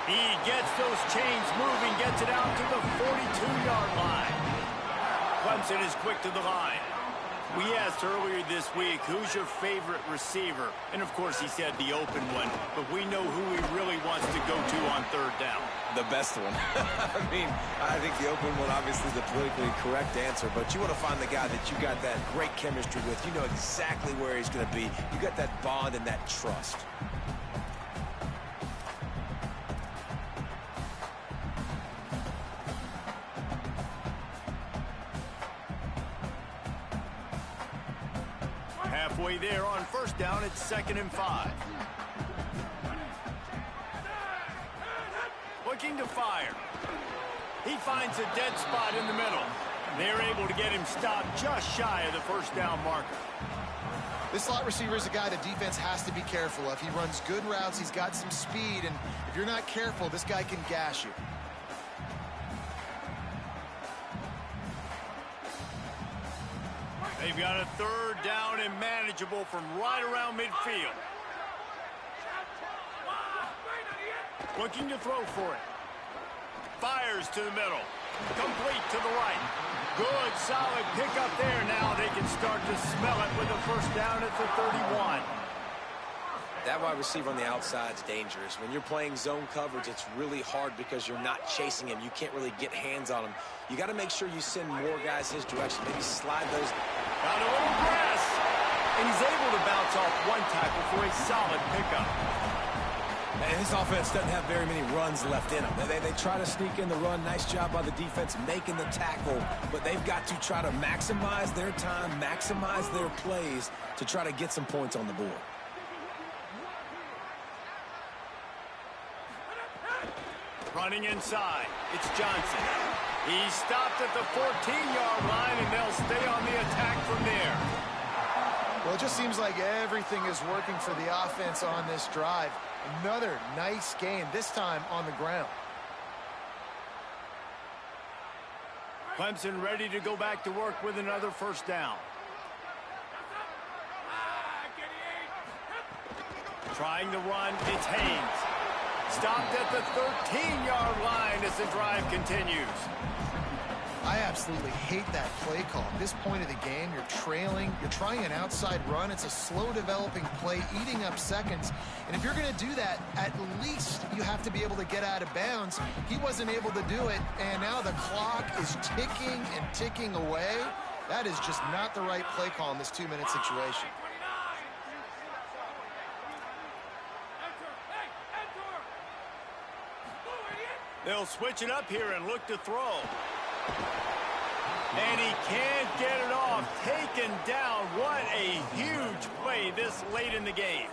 He gets those chains moving, gets it out to the 42-yard line. Clemson is quick to the line. We asked earlier this week, who's your favorite receiver? And, of course, he said the open one. But we know who he really wants to go to on third down. The best one. I think the open one, obviously, is the politically correct answer. But you want to find the guy that you got that great chemistry with. You know exactly where he's going to be. You got that bond and that trust. Halfway there on first down, it's 2nd and 5. Looking to fire. He finds a dead spot in the middle. They're able to get him stopped just shy of the first down marker. This slot receiver is a guy the defense has to be careful of. He runs good routes. He's got some speed, and if you're not careful, this guy can gash you. They've got a third down and manageable from right around midfield. Looking to throw for it. Fires to the middle. Complete to the right. Good, solid pickup there. Now they can start to smell it with a first down at the 31. That wide receiver on the outside is dangerous. When you're playing zone coverage, it's really hard because you're not chasing him. You can't really get hands on him. You got to make sure you send more guys his direction. Maybe slide those. Got a little press. And he's able to bounce off one tackle for a solid pickup. And this offense doesn't have very many runs left in them. They try to sneak in the run. Nice job by the defense making the tackle. But they've got to try to maximize their time, maximize their plays to try to get some points on the board. Running inside, it's Johnson. He's stopped at the 14-yard line, and they'll stay on the attack from there. Well, it just seems like everything is working for the offense on this drive. Another nice game, this time on the ground. Clemson ready to go back to work with another first down. Trying to run, it's Haynes. Stopped at the 13-yard line as the drive continues. I absolutely hate that play call. At this point of the game, you're trailing, you're trying an outside run. It's a slow-developing play, eating up seconds. And if you're going to do that, at least you have to be able to get out of bounds. He wasn't able to do it, and now the clock is ticking and ticking away. That is just not the right play call in this 2-minute situation. They'll switch it up here and look to throw. And he can't get it off. Taken down. What a huge play this late in the game.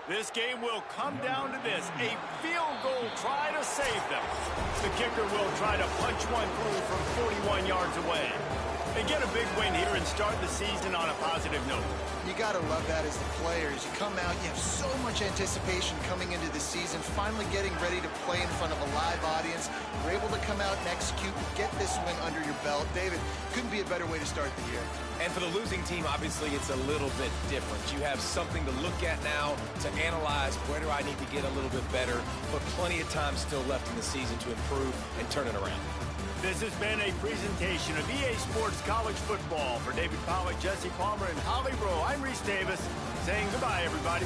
This game will come down to this. A field goal try to save them. The kicker will try to punch one through from 41 yards away. They get a big win here and start the season on a positive note. You got to love that as the players. You come out, you have so much anticipation coming into the season, finally getting ready to play in front of a live audience. You're able to come out and execute, get this win under your belt. David, couldn't be a better way to start the year. And for the losing team, obviously, it's a little bit different. You have something to look at now to analyze where do I need to get a little bit better, but plenty of time still left in the season to improve and turn it around. This has been a presentation of EA Sports College Football. For David Pollack, Jesse Palmer, and Holly Rowe, I'm Reese Davis saying goodbye, everybody.